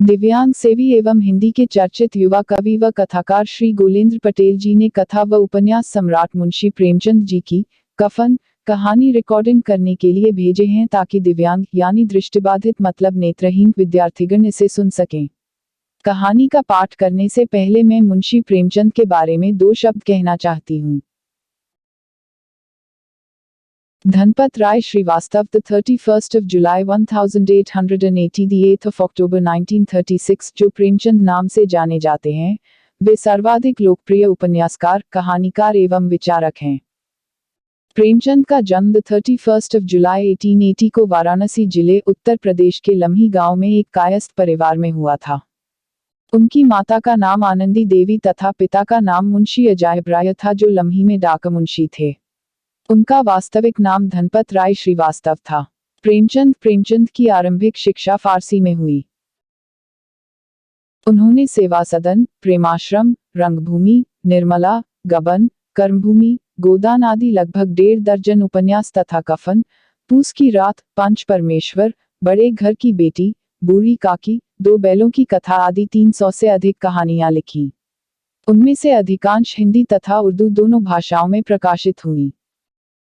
दिव्यांग सेवी एवं हिंदी के चर्चित युवा कवि व कथाकार श्री गोलेंद्र पटेल जी ने कथा व उपन्यास सम्राट मुंशी प्रेमचंद जी की कफन कहानी रिकॉर्डिंग करने के लिए भेजे हैं ताकि दिव्यांग यानी दृष्टिबाधित मतलब नेत्रहीन विद्यार्थीगण इसे सुन सकें। कहानी का पाठ करने से पहले मैं मुंशी प्रेमचंद के बारे में 2 शब्द कहना चाहती हूँ। धनपत राय Srivastava, the 31st of July 1880, the 8th of October 1936, जो प्रेमचंद नाम से जाने जाते हैं, वे सर्वाधिक लोकप्रिय उपन्यासकार, कहानीकार एवं विचारक हैं। प्रेमचंद का जन्म 31 जुलाई 1880 को वाराणसी जिले उत्तर प्रदेश के लम्ही गांव में एक कायस्थ परिवार में हुआ था। उनकी माता का नाम आनंदी देवी तथा पिता का नाम मुंशी अजायब राय था, जो लम्ही में डाक मुंशी थे। उनका वास्तविक नाम धनपत राय श्रीवास्तव था। प्रेमचंद की आरंभिक शिक्षा फारसी में हुई। उन्होंने सेवा सदन, प्रेमाश्रम, रंगभूमि, निर्मला, गबन, कर्मभूमि, गोदान आदि लगभग 1.5 दर्जन उपन्यास तथा कफन, पूस की रात, पंच परमेश्वर, बड़े घर की बेटी, बूढ़ी काकी, 2 बैलों की कथा आदि 300 से अधिक कहानियां लिखी। उनमें से अधिकांश हिंदी तथा उर्दू दोनों भाषाओं में प्रकाशित हुई।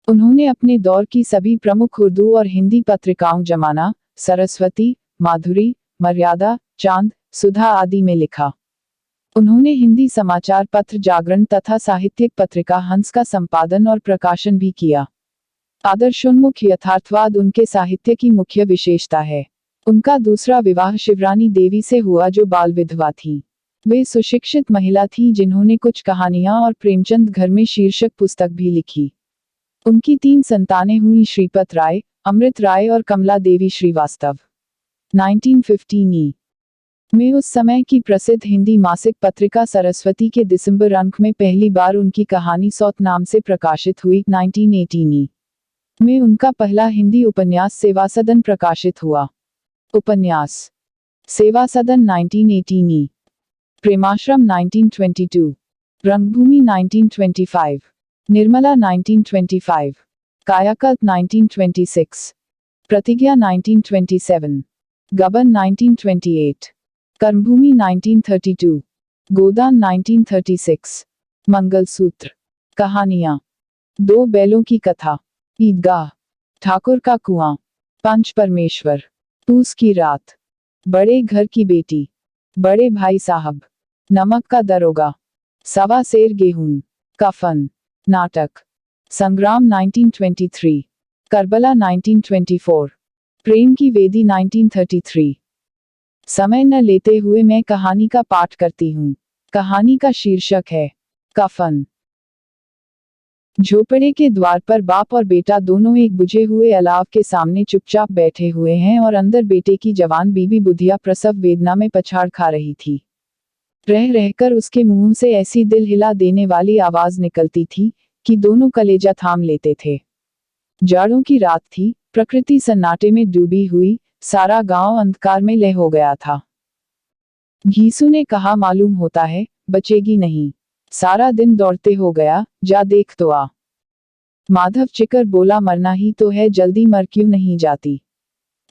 उन्होंने अपने दौर की सभी प्रमुख उर्दू और हिंदी पत्रिकाओं जमाना, सरस्वती, माधुरी, मर्यादा, चांद, सुधा आदि में लिखा। उन्होंने हिंदी समाचार पत्र जागरण तथा साहित्यिक पत्रिका हंस का संपादन और प्रकाशन भी किया। आदर्शोन्मुख यथार्थवाद उनके साहित्य की मुख्य विशेषता है। उनका दूसरा विवाह शिवरानी देवी से हुआ, जो बाल विधवा थी। वे सुशिक्षित महिला थी जिन्होंने कुछ कहानियां और प्रेमचंद घर में शीर्षक पुस्तक भी लिखी। उनकी 3 संतानें हुई, श्रीपत राय, अमृत राय और कमला देवी श्रीवास्तव। 1915 में उस समय की प्रसिद्ध हिंदी मासिक पत्रिका सरस्वती के दिसंबर अंक में पहली बार उनकी कहानी सौत नाम से प्रकाशित हुई। 1918 में उनका पहला हिंदी उपन्यास सेवा सदन प्रकाशित हुआ। उपन्यास सेवा सदन 1918, प्रेमाश्रम 1922, रंगभूमि 1925, निर्मला 1925, कायाकल्प 1926, प्रतिज्ञा 1927, गबन 1928, कर्मभूमि 1932, गोदान 1936, मंगलसूत्र, कहानियां, 2 बैलों की कथा, ईदगाह, ठाकुर का कुआं, पंच परमेश्वर, पूस की रात, बड़े घर की बेटी, बड़े भाई साहब, नमक का दरोगा, सवा सेर गेहूं, कफन, नाटक, संग्राम 1923, करबला 1924, प्रेम की वेदी 1933। समय न लेते हुए मैं कहानी का पाठ करती हूँ। कहानी का शीर्षक है कफन। झोपड़े के द्वार पर बाप और बेटा दोनों एक बुझे हुए अलाव के सामने चुपचाप बैठे हुए हैं और अंदर बेटे की जवान बीबी बुधिया प्रसव वेदना में पछाड़ खा रही थी। रह रहकर उसके मुंह से ऐसी दिल हिला देने वाली आवाज निकलती थी कि दोनों कलेजा थाम लेते थे। जाड़ों की रात थी, प्रकृति सन्नाटे में डूबी हुई, सारा गांव अंधकार में लय हो गया था। घीसू ने कहा, मालूम होता है बचेगी नहीं, सारा दिन दौड़ते हो गया, जा देख तो आ। माधव चिकर बोला, मरना ही तो है, जल्दी मर क्यों नहीं जाती?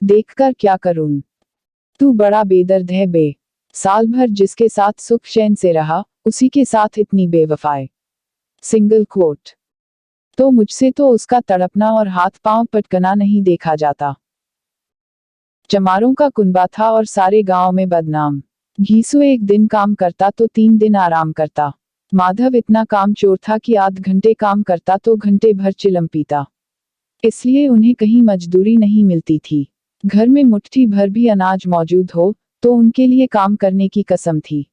देखकर क्या करूं? तू बड़ा बेदर्द है बे। साल भर जिसके साथ सुख चैन से रहा, उसी के साथ इतनी बेवफाई। Single quote. तो मुझसे तो उसका तड़पना और हाथ पांव पटकना नहीं देखा जाता। चमारों का कुनबा था और सारे गांव में बदनाम। घीसू एक दिन काम करता तो 3 दिन आराम करता। माधव इतना काम चोर था कि आध घंटे काम करता तो घंटे भर चिलम पीता। इसलिए उन्हें कहीं मजदूरी नहीं मिलती थी। घर में मुट्ठी भर भी अनाज मौजूद हो तो उनके लिए काम करने की कसम थी।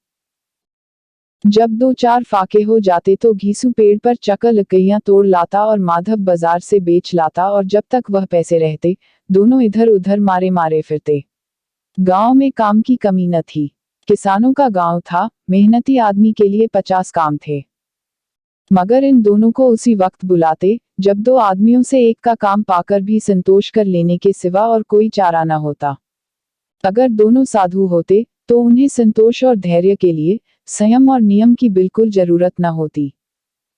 जब 2-4 फाके हो जाते तो घीसू पेड़ पर चकर लकड़ियां तोड़ लाता और माधव बाजार से बेच लाता, और जब तक वह पैसे रहते दोनों इधर उधर मारे मारे फिरते। गांव में काम की कमी न थी। किसानों का गांव था, मेहनती आदमी के लिए 50 काम थे। मगर इन दोनों को उसी वक्त बुलाते जब 2 आदमियों से एक का काम पाकर भी संतोष कर लेने के सिवा और कोई चारा न होता। अगर दोनों साधु होते तो उन्हें संतोष और धैर्य के लिए संयम और नियम की बिल्कुल जरूरत न होती।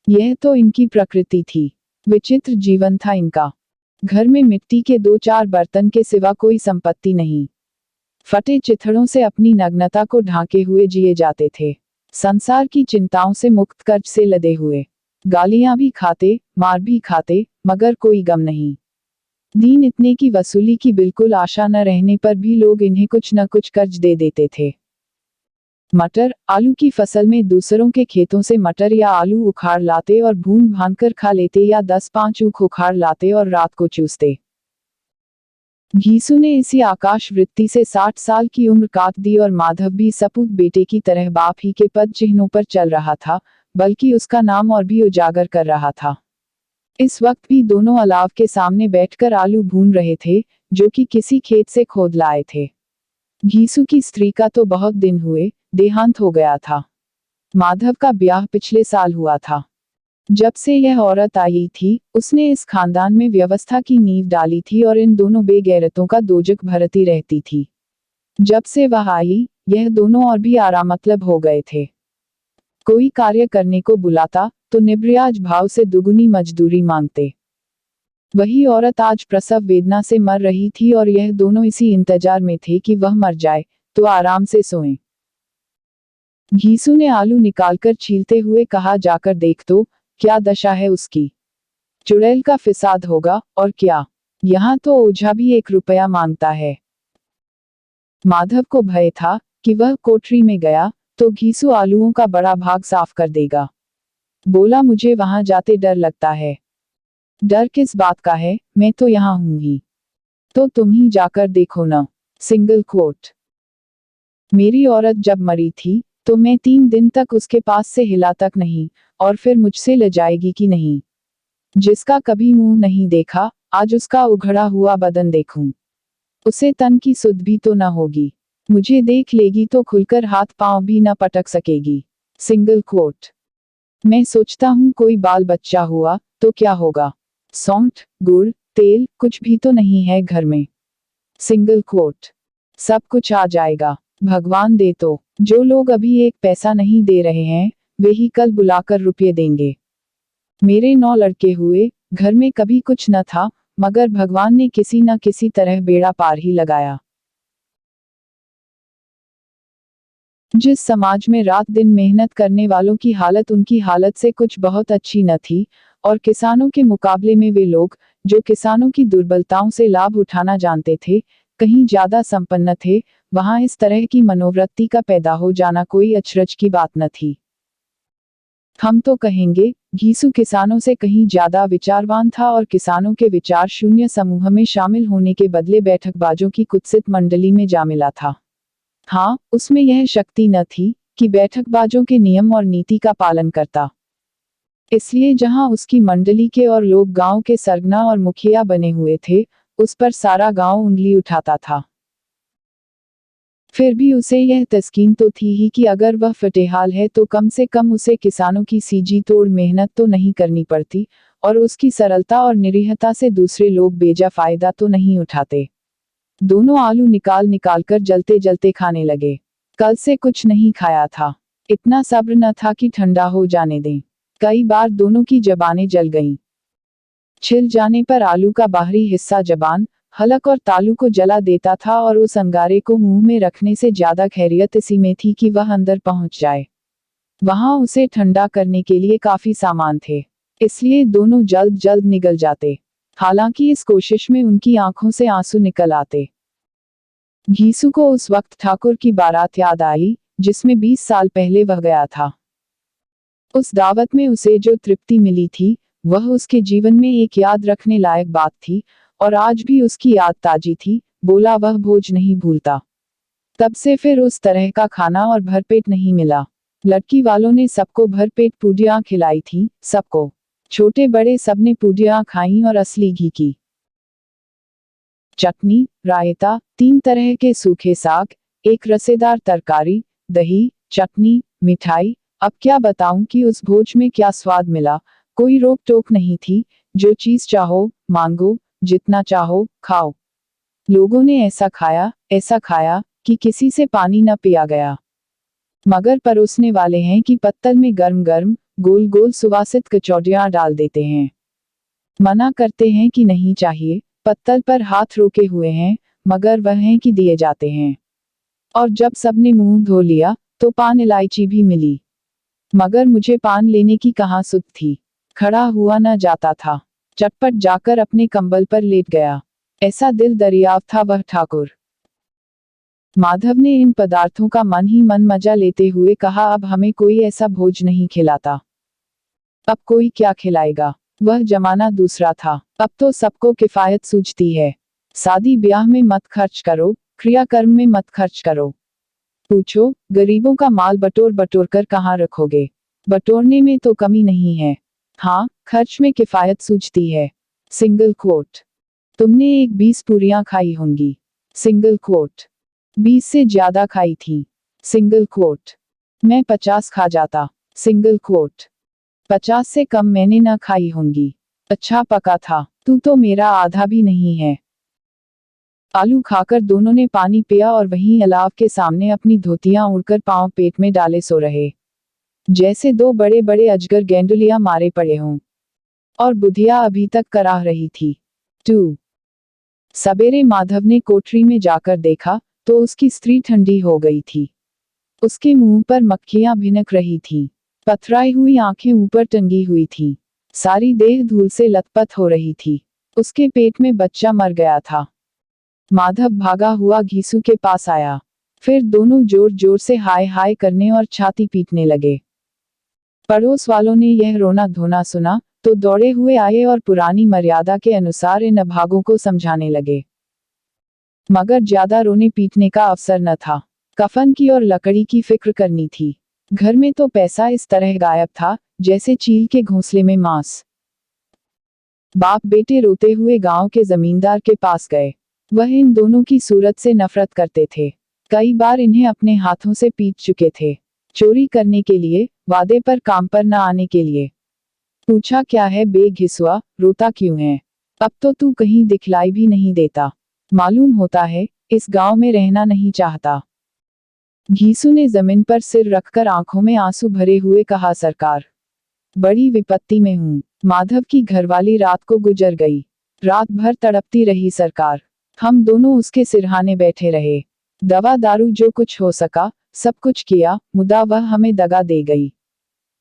यह तो इनकी प्रकृति थी। विचित्र जीवन था इनका। घर में मिट्टी के 2-4 बर्तन के सिवा कोई संपत्ति नहीं। फटे चिथड़ों से अपनी नग्नता को ढांके हुए जिए जाते थे। संसार की चिंताओं से मुक्त, कर्ज से लदे हुए। गालियां भी खाते, मार भी खाते, मगर कोई गम नहीं। दीन इतने की वसूली की बिल्कुल आशा न रहने पर भी लोग इन्हें कुछ न कुछ कर्ज दे देते थे। मटर, आलू की फसल में दूसरों के खेतों से मटर या आलू उखाड़ लाते और भून भानकर खा लेते, या 10-5 ऊख उखाड़ लाते और रात को चूसते। घीसू ने इसी आकाश वृत्ति से 60 साल की उम्र काट दी और माधव भी सपूत बेटे की तरह बाप ही के पद चिन्हों पर चल रहा था, बल्कि उसका नाम और भी उजागर कर रहा था। इस वक्त भी दोनों अलाव के सामने बैठकर आलू भून रहे थे, जो कि किसी खेत से खोद लाए थे। घीसू की स्त्री का तो बहुत दिन हुए देहांत हो गया था। माधव का ब्याह पिछले साल हुआ था। जब से यह औरत आई थी, उसने इस खानदान में व्यवस्था की नींव डाली थी और इन दोनों बेगैरतों का दोजख भरती रहती थी। जब से वह आई, यह दोनों और भी आरामतलब हो गए थे। कोई कार्य करने को बुलाता तो निब्रियाज भाव से दुगुनी मजदूरी मांगते। वही औरत आज प्रसव वेदना से मर रही थी और यह दोनों इसी इंतजार में थे कि वह मर जाए तो आराम से सोएं। घीसू ने आलू निकालकर छीलते हुए कहा, जाकर देख तो, क्या दशा है उसकी। चुड़ैल का फिसाद होगा, और क्या। यहाँ तो ओझा भी 1 रुपया मांगता है। माधव को भय था कि वह कोठरी में गया तो घीसू आलूओं का बड़ा भाग साफ कर देगा। बोला, मुझे वहां जाते डर लगता है। डर किस बात का है, मैं तो यहाँ हूं ही। तो तुम ही जाकर देखो न। Single quote. मेरी औरत जब मरी थी तो मैं 3 दिन तक उसके पास से हिला तक नहीं, और फिर मुझसे ले जाएगी कि नहीं। जिसका कभी मुंह नहीं देखा, आज उसका उघड़ा हुआ बदन देखूं। उसे तन की सुध भी तो न होगी। मुझे देख लेगी तो खुलकर हाथ पांव भी न पटक सकेगी। Single quote. मैं सोचता हूं कोई बाल बच्चा हुआ तो क्या होगा। सौंठ, गुड़, तेल कुछ भी तो नहीं है घर में। Single quote. सब कुछ आ जाएगा, भगवान दे तो। जो लोग अभी 1 पैसा नहीं दे रहे हैं, वे ही कल बुलाकर रुपये देंगे। मेरे 9 लड़के हुए, घर में कभी कुछ न था, मगर भगवान ने किसी न किसी तरह बेड़ा पार ही लगाया। जिस समाज में रात दिन मेहनत करने वालों की हालत उनकी हालत से कुछ बहुत अच्छी न थी, और किसानों के मुकाबले में वे लोग, जो किसानों की दुर्बलताओं से लाभ उठाना जानते थे, कहीं ज्यादा संपन्न थे, वहां इस तरह की मनोवृत्ति का पैदा हो जाना कोई अचरज की बात न थी। हम तो कहेंगे, घीसू किसानों से कहीं ज्यादा विचारवान था और किसानों के विचार शून्य समूह में शामिल होने के बदले बैठकबाजों की कुत्सित मंडली में जा मिला था। हाँ, उसमें यह शक्ति न थी कि बैठकबाजों के नियम और नीति का पालन करता। इसलिए जहां उसकी मंडली के और लोग गांव के सरगना और मुखिया बने हुए थे, उस पर सारा गांव उंगली उठाता था। फिर भी उसे यह तस्कीन तो थी ही कि अगर वह फटेहाल है तो कम से कम उसे किसानों की सीजी तोड़ मेहनत तो नहीं करनी पड़ती, और उसकी सरलता और निरीहता से दूसरे लोग बेजा फायदा तो नहीं उठाते। दोनों आलू निकाल निकाल कर जलते जलते खाने लगे। कल से कुछ नहीं खाया था। इतना सब्र न था कि ठंडा हो जाने दें। कई बार दोनों की जबानें जल गईं। छिल जाने पर आलू का बाहरी हिस्सा जबान, हलक और तालू को जला देता था और उस अंगारे को मुंह में रखने से ज्यादा खैरियत इसी में थी कि वह अंदर पहुंच जाए। वहां उसे ठंडा करने के लिए काफी सामान थे, इसलिए दोनों जल्द जल्द निगल जाते। हालांकि इस कोशिश में उनकी आंखों से आंसू निकल आते। घीसू को उस वक्त ठाकुर की बारात याद आई, जिसमें 20 साल पहले वह गया था। उस दावत में उसे जो तृप्ति मिली थी, वह उसके जीवन में एक याद रखने लायक बात थी, और आज भी उसकी याद ताजी थी। बोला, वह भोज नहीं भूलता। तब से फिर उस तरह का खाना और भरपेट नहीं मिला। लड़की वालों ने सबको भरपेट पूड़ियां खिलाई थी, सबको। छोटे बड़े सबने पूड़ियां खाई और असली घी की चटनी, रायता, 3 तरह के सूखे साग, एक रसेदार तरकारी, दही, चटनी, मिठाई। अब क्या बताऊं कि उस भोज में क्या स्वाद मिला। कोई रोक टोक नहीं थी, जो चीज चाहो मांगो, जितना चाहो खाओ। लोगों ने ऐसा खाया कि किसी से पानी न पिया गया। मगर परोसने वाले हैं कि पत्तल में गर्म गर्म गोल गोल सुवासित कचौड़ियां डाल देते हैं। मना करते हैं कि नहीं चाहिए, पत्तल पर हाथ रोके हुए हैं, मगर वह हैं कि दिए जाते हैं। और जब सबने मुंह धो लिया तो पान इलायची भी मिली, मगर मुझे पान लेने की कहाँ सुध थी। खड़ा हुआ न जाता था, चटपट जाकर अपने कंबल पर लेट गया। ऐसा दिल दरियाव था वह ठाकुर। माधव ने इन पदार्थों का मन ही मन मजा लेते हुए कहा, अब हमें कोई ऐसा भोज नहीं खिलाता। अब कोई क्या खिलाएगा? वह जमाना दूसरा था। अब तो सबको किफायत सूझती है। शादी ब्याह में मत खर्च करो, क्रियाकर्म में मत खर्च करो। पूछो, गरीबों का माल बटोर बटोर कर कहाँ रखोगे? बटोरने में तो कमी नहीं है, हाँ खर्च में किफायत सूझती है। Single quote. तुमने एक 20 पूरियां खाई होंगी। Single quote. 20 से ज्यादा खाई थी। Single quote. मैं 50 खा जाता। Single quote. 50 से कम मैंने न खाई होंगी। अच्छा पका था। तू तो मेरा आधा भी नहीं है। आलू खाकर दोनों ने पानी पिया और वहीं अलाव के सामने अपनी धोतियां उड़कर पांव पेट में डाले सो रहे, जैसे दो बड़े बड़े अजगर गेंडुलिया मारे पड़े हों। और बुधिया अभी तक कराह रही थी। 2 सवेरे माधव ने कोठरी में जाकर देखा तो उसकी स्त्री ठंडी हो गई थी। उसके मुंह पर मक्खियां भिनक रही थीं। पथराई हुई आंखें ऊपर टंगी हुई थीं। सारी देह धूल से लथपथ हो रही थी। उसके पेट में बच्चा मर गया था। माधव भागा हुआ घीसू के पास आया। फिर दोनों जोर जोर से हाय हाय करने और छाती पीटने लगे। पड़ोस वालों ने यह रोना धोना सुना तो दौड़े हुए आए और पुरानी मर्यादा के अनुसार इन अभागों को समझाने लगे, मगर ज्यादा रोने पीटने का अवसर न था। कफन की और लकड़ी की फिक्र करनी थी। घर में तो पैसा इस तरह गायब था जैसे चील के घोंसले में मांस। बाप बेटे रोते हुए गांव के जमींदार के पास गए। वह इन दोनों की सूरत से नफरत करते थे। कई बार इन्हें अपने हाथों से पीट चुके थे, चोरी करने के लिए, वादे पर काम पर न आने के लिए। पूछा, क्या है बे घिसुआ, रोता क्यों है? अब तो तू कहीं दिखलाई भी नहीं देता। मालूम होता है इस गांव में रहना नहीं चाहता। घीसू ने जमीन पर सिर रखकर आंखों में आंसू भरे हुए कहा, सरकार बड़ी विपत्ति में हूँ। माधव की घरवाली रात को गुजर गई। रात भर तड़पती रही सरकार। हम दोनों उसके सिरहाने बैठे रहे। दवा दारू जो कुछ हो सका सब कुछ किया, मुदा वह हमें दगा दे गई।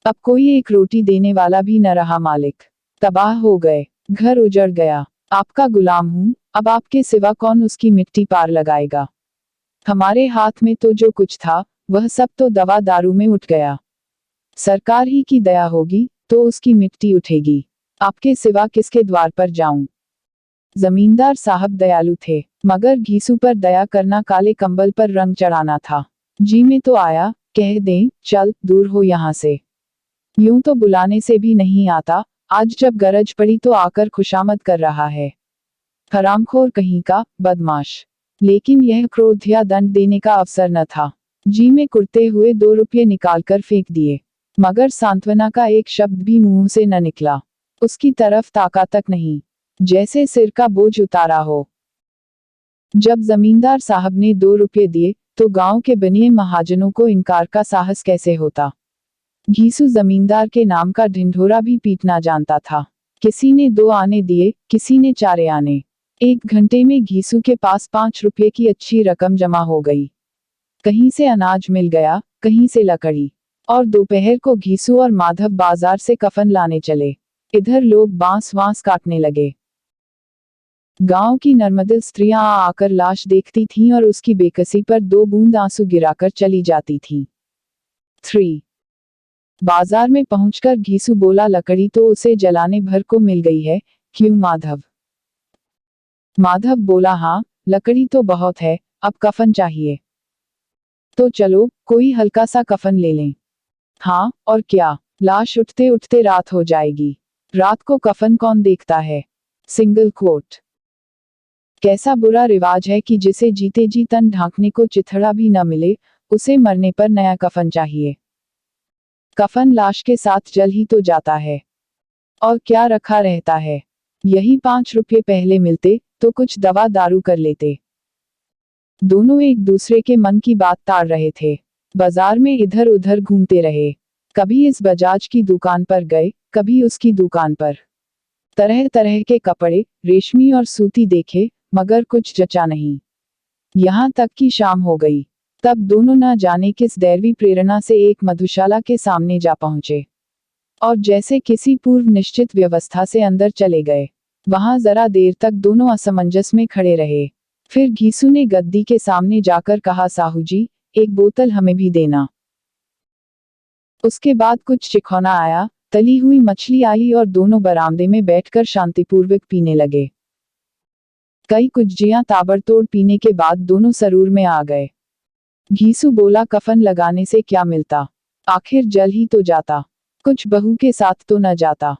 अब कोई एक रोटी देने वाला भी न रहा मालिक। तबाह हो गए, घर उजड़ गया। आपका गुलाम हूँ, अब आपके सिवा कौन उसकी मिट्टी पार लगाएगा? हमारे हाथ में तो जो कुछ था वह सब तो दवा दारू में उठ गया। सरकार ही की दया होगी तो उसकी मिट्टी उठेगी। आपके सिवा किसके द्वार पर जाऊं? जमींदार साहब दयालु थे, मगर घीसू पर दया करना काले कंबल पर रंग चढ़ाना था। जी में तो आया, कह दें, चल दूर हो यहाँ से। यूं तो बुलाने से भी नहीं आता, आज जब गरज पड़ी तो आकर खुशामद कर रहा है। हरामखोर कहीं का, बदमाश। लेकिन यह क्रोध या दंड देने का अवसर न था। जी में कुर्ते हुए 2 रुपये निकालकर फेंक दिए, मगर सांत्वना का एक शब्द भी मुंह से न निकला। उसकी तरफ ताका तक नहीं, जैसे सिर का बोझ उतारा हो। जब जमींदार साहब ने 2 रुपये दिए तो गांव के बनिए महाजनों को इनकार का साहस कैसे होता। घीसू जमींदार के नाम का ढिंढोरा भी पीटना जानता था। किसी ने 2 आने दिए, किसी ने 4 आने। 1 घंटे में घीसू के पास 5 रुपये की अच्छी रकम जमा हो गई। कहीं से अनाज मिल गया, कहीं से लकड़ी। और दोपहर को घीसू और माधव बाजार से कफन लाने चले। इधर लोग बांस वांस काटने लगे। गांव की नर्मदिल स्त्रियां आकर लाश देखती थीं और उसकी बेकसी पर 2 बूंद आंसू गिराकर चली जाती थीं। 3 बाजार में पहुंचकर घीसू बोला, लकड़ी तो उसे जलाने भर को मिल गई है, क्यों माधव? माधव बोला, हाँ लकड़ी तो बहुत है, अब कफन चाहिए। तो चलो कोई हल्का सा कफन ले लें। हाँ और क्या, लाश उठते उठते रात हो जाएगी। रात को कफन कौन देखता है? Single quote. कैसा बुरा रिवाज है कि जिसे जीते जी तन ढांकने को चिथड़ा भी न मिले, उसे मरने पर नया कफन चाहिए। कफन लाश के साथ जल ही तो जाता है, और क्या रखा रहता है। यही 5 रुपये पहले मिलते तो कुछ दवा दारू कर लेते। दोनों एक दूसरे के मन की बात ताड़ रहे थे। बाजार में इधर उधर घूमते रहे। कभी इस बजाज की दुकान पर गए, कभी उसकी दुकान पर। तरह तरह के कपड़े, रेशमी और सूती देखे, मगर कुछ जचा नहीं। यहाँ तक कि शाम हो गई। तब दोनों न जाने किस दैवी प्रेरणा से एक मधुशाला के सामने जा पहुंचे और जैसे किसी पूर्व निश्चित व्यवस्था से अंदर चले गए। वहां जरा देर तक दोनों असमंजस में खड़े रहे। फिर घीसू ने गद्दी के सामने जाकर कहा, साहू जी, एक बोतल हमें भी देना। उसके बाद कुछ चिखौना आया, तली हुई मछली आई और दोनों बरामदे में बैठकर शांतिपूर्वक पीने लगे। कई कुज्जियां ताबड़तोड़ पीने के बाद दोनों सरूर में आ गए। घीसू बोला, कफन लगाने से क्या मिलता, आखिर जल ही तो जाता, कुछ बहू के साथ तो न जाता।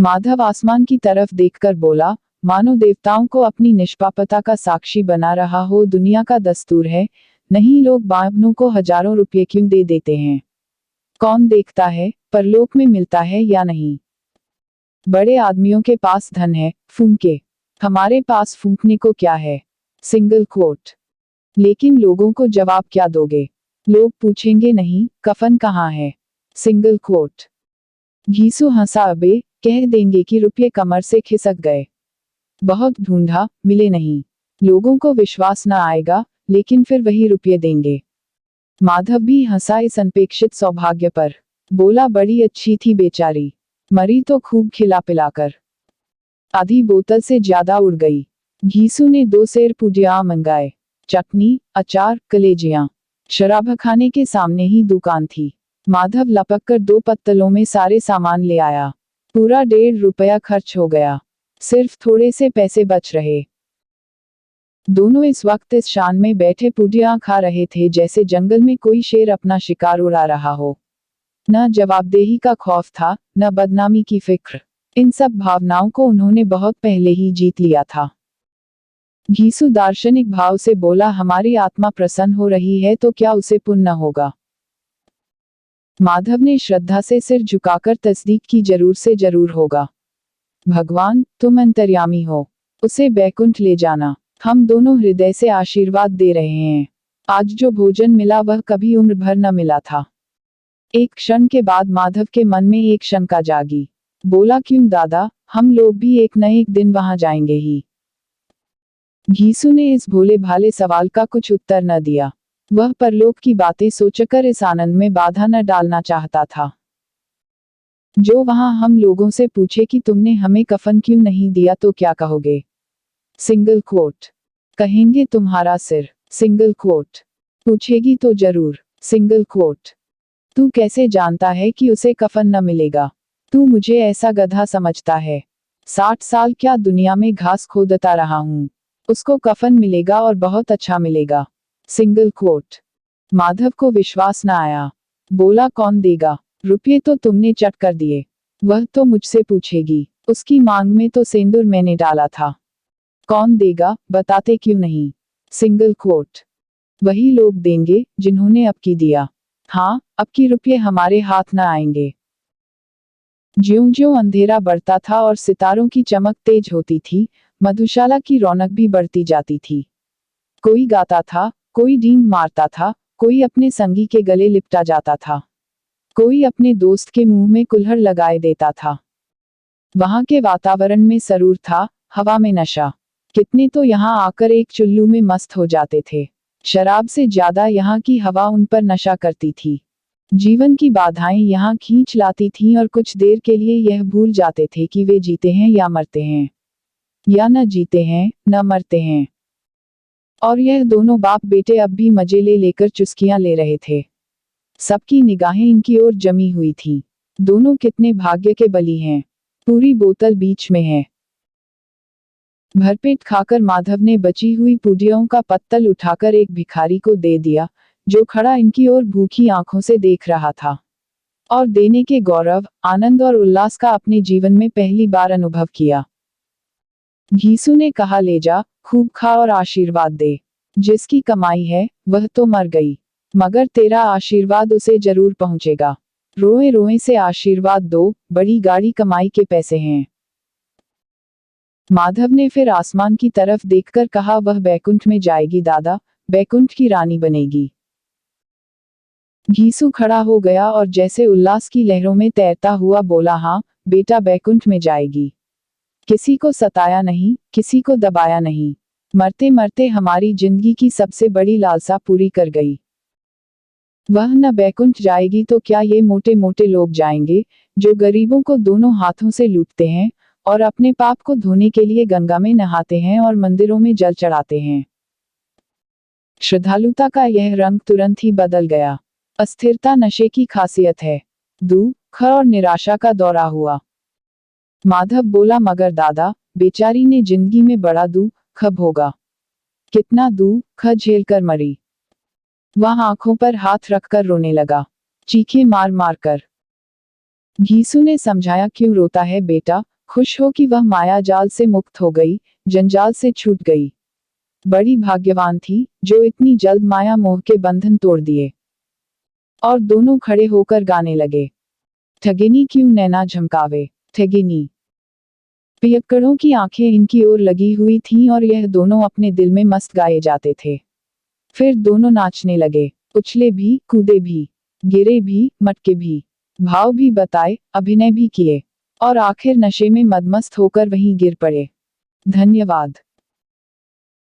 माधव आसमान की तरफ देखकर बोला, मानो देवताओं को अपनी निष्पापता का साक्षी बना रहा हो। दुनिया का दस्तूर है, नहीं लोग बाबनों को हजारों रुपये क्यों दे देते हैं। कौन देखता है परलोक में मिलता है या नहीं। बड़े आदमियों के पास धन है, फूंके, हमारे पास फूंकने को क्या है। Single quote. लेकिन लोगों को जवाब क्या दोगे। लोग पूछेंगे नहीं, कफन कहाँ है। Single quote. घीसू हंसा, अबे, कह देंगे कि रुपये कमर से खिसक गए, बहुत ढूंढा, मिले नहीं। लोगों को विश्वास न आएगा, लेकिन फिर वही रुपये देंगे। माधव भी हंसा इस अनपेक्षित सौभाग्य पर। बोला, बड़ी अच्छी थी बेचारी, मरी तो खूब खिला पिलाकर, आधी बोतल से ज्यादा उड़ गई। घीसू ने 2 सेर पूजियां मंगाए, चटनी, अचार, कलेजियां। शराबखाने के सामने ही दुकान थी। माधव लपक कर 2 पत्तलों में सारे सामान ले आया। पूरा 1.5 रुपया खर्च हो गया, सिर्फ थोड़े से पैसे बच रहे। दोनों इस वक्त इस शान में बैठे पूजियां खा रहे थे जैसे जंगल में कोई शेर अपना शिकार उड़ा रहा हो। न जवाबदेही का खौफ था, न बदनामी की फिक्र। इन सब भावनाओं को उन्होंने बहुत पहले ही जीत लिया था। घीसू दार्शनिक भाव से बोला, हमारी आत्मा प्रसन्न हो रही है तो क्या उसे पुण्य होगा। माधव ने श्रद्धा से सिर झुकाकर तस्दीक की, जरूर से जरूर होगा। भगवान, तुम अंतर्यामी हो, उसे बैकुंठ ले जाना। हम दोनों हृदय से आशीर्वाद दे रहे हैं। आज जो भोजन मिला वह कभी उम्र भर न मिला था। एक क्षण के बाद माधव के मन में एक शंका जागी। बोला, क्यों दादा, हम लोग भी एक न एक दिन वहां जाएंगे ही। घीसू ने इस भोले भाले सवाल का कुछ उत्तर न दिया। वह परलोक की बातें सोचकर इस आनंद में बाधा न डालना चाहता था। जो वहां हम लोगों से पूछे कि तुमने हमें कफन क्यों नहीं दिया तो क्या कहोगे। Single quote. कहेंगे तुम्हारा सिर। Single quote. पूछेगी तो जरूर। Single quote. तू कैसे जानता है कि उसे कफन न मिलेगा। तू मुझे ऐसा गधा समझता है। 60 साल क्या दुनिया में घास खोदता रहा हूं। उसको कफन मिलेगा और बहुत अच्छा मिलेगा। Single quote. माधव को विश्वास न आया। बोला, कौन देगा। रुपये तो तुमने चट कर दिए। वह तो मुझसे पूछेगी। उसकी मांग में तो सिंदूर मैंने डाला था। कौन देगा, बताते क्यों नहीं। Single quote. वही लोग देंगे जिन्होंने अब की दिया। हाँ, अब की रुपये हमारे हाथ न आएंगे। ज्यों-ज्यों अंधेरा बढ़ता था और सितारों की चमक तेज होती थी, मधुशाला की रौनक भी बढ़ती जाती थी। कोई गाता था, कोई डींग मारता था, कोई अपने संगी के गले लिपटा जाता था, कोई अपने दोस्त के मुंह में कुल्हड़ लगाए देता था। वहां के वातावरण में सरूर था, हवा में नशा। कितने तो यहाँ आकर एक चुल्लू में मस्त हो जाते थे। शराब से ज्यादा यहाँ की हवा उन पर नशा करती थी। जीवन की बाधाएं यहाँ खींच लाती थीं और कुछ देर के लिए यह भूल जाते थे कि वे जीते हैं या मरते हैं, या न जीते हैं न मरते हैं। और यह दोनों बाप बेटे अब भी मजे ले लेकर चुस्कियां ले रहे थे। सबकी निगाहें इनकी ओर जमी हुई थीं। दोनों कितने भाग्य के बली हैं। पूरी बोतल बीच में है। भरपेट खाकर माधव ने बची हुई पूड़ियों का पत्तल उठाकर एक भिखारी को दे दिया, जो खड़ा इनकी ओर भूखी आंखों से देख रहा था और देने के गौरव, आनंद और उल्लास का अपने जीवन में पहली बार अनुभव किया। घीसू ने कहा, ले जा, खूब खा और आशीर्वाद दे। जिसकी कमाई है वह तो मर गई, मगर तेरा आशीर्वाद उसे जरूर पहुंचेगा। रोए रोए से आशीर्वाद दो, बड़ी गाड़ी कमाई के पैसे हैं। माधव ने फिर आसमान की तरफ देखकर कहा, वह बैकुंठ में जाएगी दादा, बैकुंठ की रानी बनेगी। घीसू खड़ा हो गया और जैसे उल्लास की लहरों में तैरता हुआ बोला, हाँ बेटा, बैकुंठ में जाएगी। किसी को सताया नहीं, किसी को दबाया नहीं, मरते मरते हमारी जिंदगी की सबसे बड़ी लालसा पूरी कर गई। वह न बैकुंठ जाएगी तो क्या ये मोटे मोटे लोग जाएंगे, जो गरीबों को दोनों हाथों से लूटते हैं और अपने पाप को धोने के लिए गंगा में नहाते हैं और मंदिरों में जल चढ़ाते हैं। श्रद्धालुता का यह रंग तुरंत ही बदल गया। अस्थिरता नशे की खासियत है। दुख और निराशा का दौरा हुआ। माधव बोला, मगर दादा, बेचारी ने जिंदगी में बड़ा दुख भोगा। कितना दुख झेल कर मरी। वह आंखों पर हाथ रखकर रोने लगा, चीखें मार मार कर। घीसू ने समझाया, क्यों रोता है बेटा, खुश हो कि वह माया जाल से मुक्त हो गई, जंजाल से छूट गई। बड़ी भाग्यवान थी जो इतनी जल्द माया मोह के बंधन तोड़ दिए। और दोनों खड़े होकर गाने लगे, ठगिनी क्यों नैना झमकावे, ठगिनी। पियक्कड़ों की आंखें इनकी ओर लगी हुई थीं और यह दोनों अपने दिल में मस्त गाए जाते थे। फिर दोनों नाचने लगे, उछले भी, कूदे भी, गिरे भी, मटके भी, भाव भी बताए, अभिनय भी किए और आखिर नशे में मदमस्त होकर वहीं गिर पड़े। धन्यवाद।